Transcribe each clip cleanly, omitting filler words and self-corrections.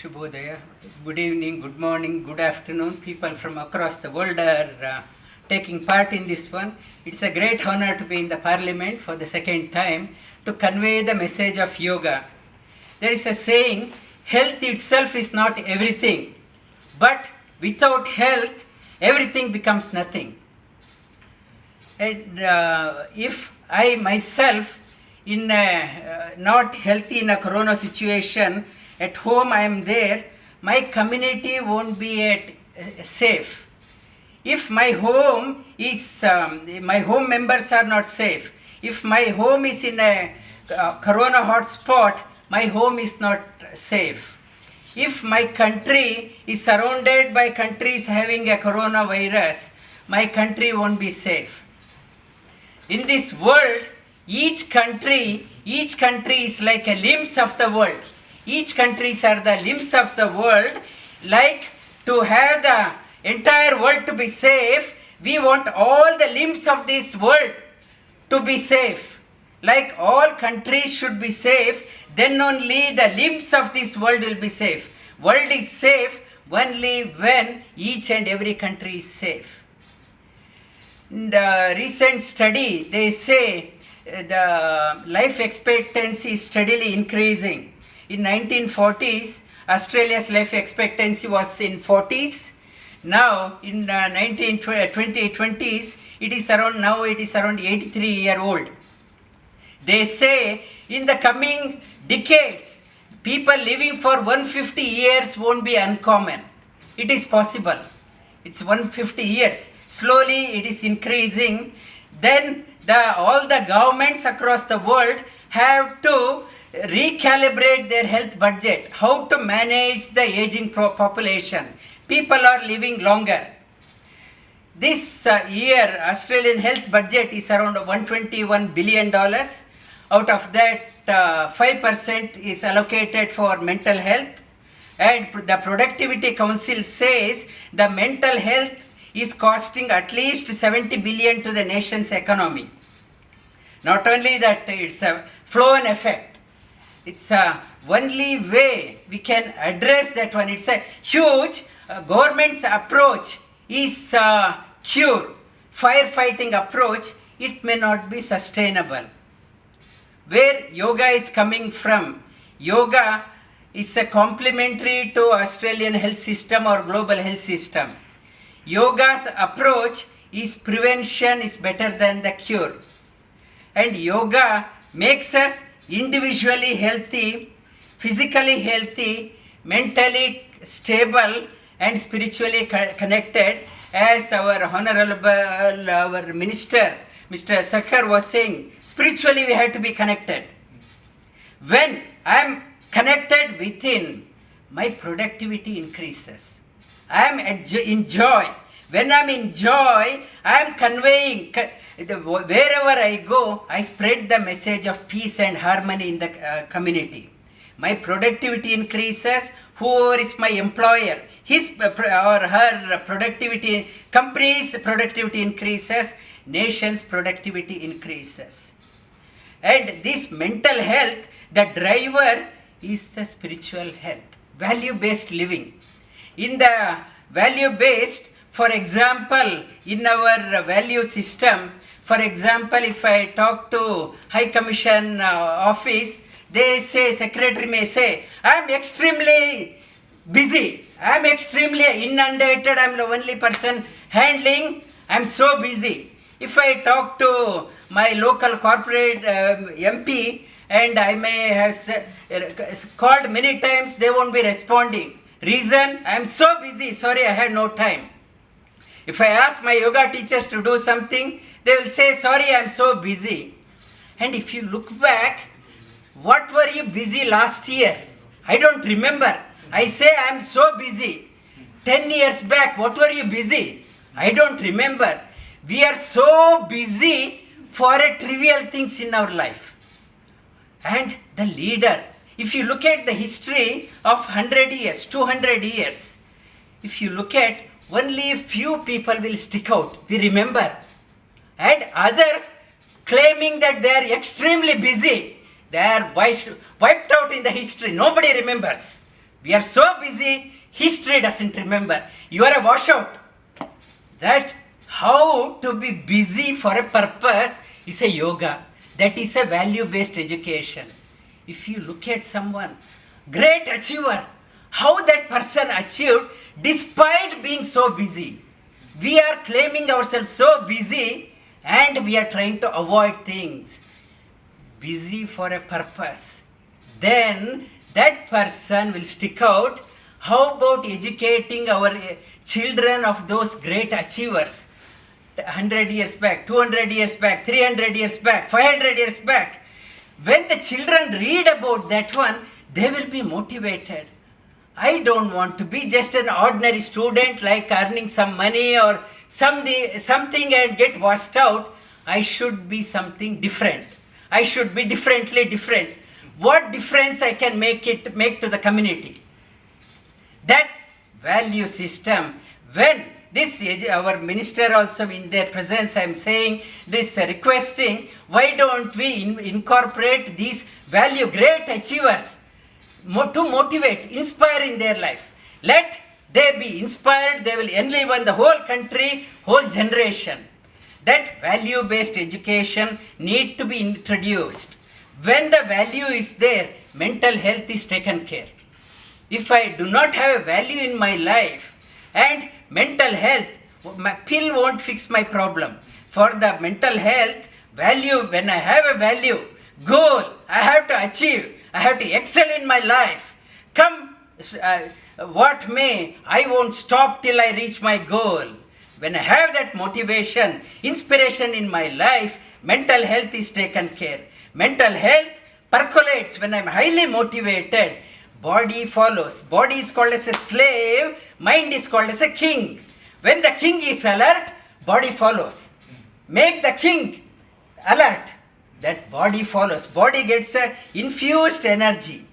Shubhodaya. Good evening, good morning, good afternoon. People from across the world are taking part in this one. It's a great honor to be in the Parliament for the second time to convey the message of yoga. There is a saying, health itself is not everything, but without health, everything becomes nothing. And if I myself, in not healthy in a corona situation, at home I am there, my community won't be safe. If my home is, my home members are not safe, if my home is in a corona hotspot, my home is not safe. If my country is surrounded by countries having a coronavirus, my country won't be safe. In this world, each country is like a limbs of the world. Each countries are the limbs of the world. Like to have the entire world to be safe, we want all the limbs of this world to be safe. Like all countries should be safe, then only the limbs of this world will be safe. World is safe only when each and every country is safe. In the recent study, they say the life expectancy is steadily increasing. In 1940s, Australia's life expectancy was in 40s. Now, in 2020s, it is around 83-year-old. They say in the coming decades, people living for 150 years won't be uncommon. It is possible. It's 150 years. Slowly it is increasing. Then all the governments across the world have to recalibrate their health budget. How to manage the aging population. People are living longer. This year, Australian health budget is around $121 billion. Out of that, 5% is allocated for mental health. And the Productivity Council says the mental health is costing at least 70 billion to the nation's economy. Not only that, it's a flow-on effect. It's a only way we can address that one. It's a huge government's approach is cure. Firefighting approach, it may not be sustainable. Where yoga is coming from, yoga is a complementary to Australian health system or global health system. Yoga's approach is prevention is better than the cure. And yoga makes us individually healthy, physically healthy, mentally stable and spiritually connected. As our honorable our minister, Mr. Sakhar was saying, spiritually we have to be connected. When I am connected within, my productivity increases. I am in joy. When I am in joy, I am conveying, wherever I go, I spread the message of peace and harmony in the community. My productivity increases. Whoever is my employer, his or her productivity, company's productivity increases, nation's productivity increases. And this mental health, the driver is the spiritual health, value-based living. In the value-based, for example, in our value system, for example, if I talk to High Commission office, they say, secretary may say, I am extremely busy, I am extremely inundated, I am the only person handling, I am so busy. If I talk to my local corporate MP, and I may have called many times, they won't be responding. Reason, I am so busy, sorry, I have no time. If I ask my yoga teachers to do something, they will say, sorry, I am so busy. And if you look back, what were you busy last year? I don't remember. I say I am so busy. 10 years back, what were you busy? I don't remember. We are so busy for trivial things in our life. And the leader, if you look at the history of 100 years, 200 years, if you look at, only few people will stick out, we remember. And others claiming that they are extremely busy, they are wiped out in the history, nobody remembers. We are so busy, history doesn't remember. You are a washout. That how to be busy for a purpose is a yoga. That is a value-based education. If you look at someone, great achiever, how that person achieved despite being so busy. We are claiming ourselves so busy and we are trying to avoid things. Busy for a purpose. Then that person will stick out. How about educating our children of those great achievers? 100 years back, 200 years back, 300 years back, 500 years back. When the children read about that one, they will be motivated. I don't want to be just an ordinary student like earning some money or something and get washed out. I should be something different. I should be differently different. What difference I can make to the community? That value system, when this our minister also in their presence, I am saying this, requesting, why don't we incorporate these value great achievers to motivate, inspire in their life. Let they be inspired, they will enliven the whole country, whole generation. That value-based education need to be introduced. When the value is there, mental health is taken care. If I do not have a value in my life and mental health, my pill won't fix my problem. For the mental health, value, when I have a value, goal, I have to achieve, I have to excel in my life. Come what may, I won't stop till I reach my goal. When I have that motivation, inspiration in my life, mental health is taken care. Mental health percolates when I am highly motivated. Body follows. Body is called as a slave, mind is called as a king. When the king is alert, body follows. Make the king alert, that body follows. Body gets a infused energy.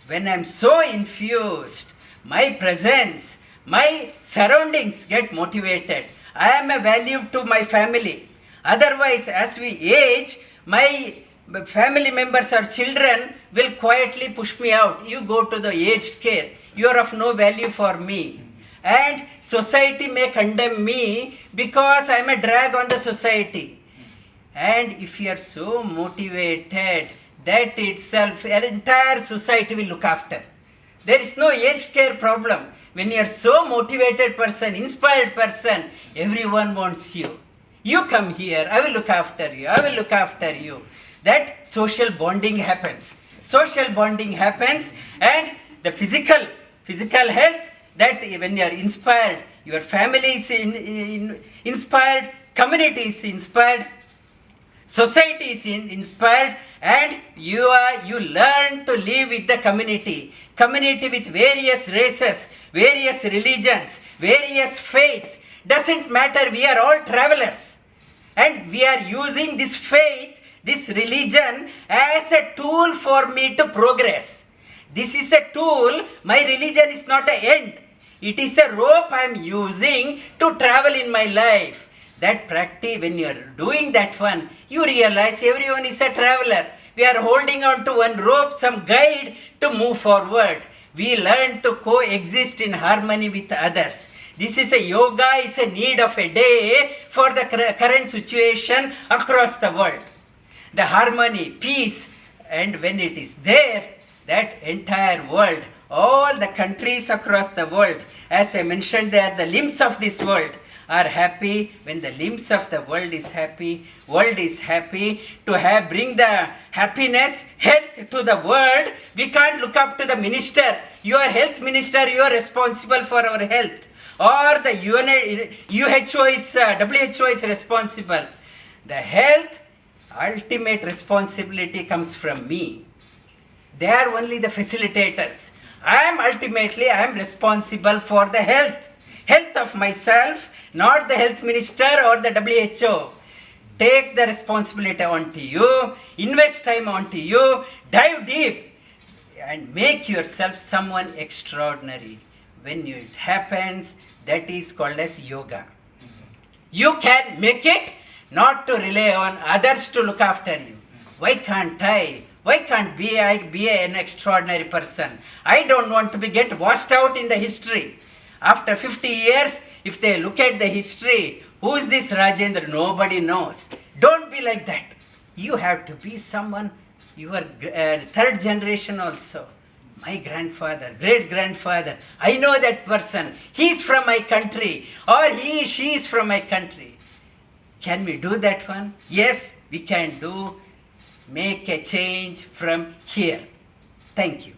When I am so infused, my presence, my surroundings get motivated. I am a value to my family. Otherwise, as we age, my family members or children will quietly push me out. You go to the aged care. You are of no value for me. And society may condemn me because I am a drag on the society. And if you are so motivated, that itself, an entire society will look after. There is no aged care problem. When you are so motivated person, inspired person, everyone wants you. You come here, I will look after you, I will look after you. That social bonding happens. Social bonding happens and the physical health, that when you are inspired, your family is inspired, community is inspired, society is inspired, and you learn to live with the community with various races, various religions, various faiths. Doesn't matter, we are all travelers, and we are using this faith, this religion as a tool for me to progress. This is a tool. My religion is not an end. It is a rope I am using to travel in my life. That practice, when you are doing that one, you realize everyone is a traveler. We are holding on to one rope, some guide to move forward. We learn to coexist in harmony with others. This is a yoga, is a need of a day for the current situation across the world. The harmony, peace, and when it is there, that entire world, all the countries across the world, as I mentioned, they are the limbs of this world, are happy. When the limbs of the world is happy to bring the happiness, health to the world. We can't look up to the minister. You are health minister, you are responsible for our health. Or the WHO is responsible. The health, ultimate responsibility comes from me. They are only the facilitators. I am responsible for the health of myself, not the health minister or the WHO. Take the responsibility onto you, invest time onto you, dive deep and make yourself someone extraordinary. When it happens, that is called as yoga. You can make it, not to rely on others to look after you. Why can't I Why can't I be an extraordinary person? I don't want to get washed out in the history. After 50 years, if they look at the history, who is this Rajendra? Nobody knows. Don't be like that. You have to be someone, your third generation also. My grandfather, great-grandfather, I know that person. He's from my country, or she is from my country. Can we do that one? Yes, we can do. Make a change from here. Thank you.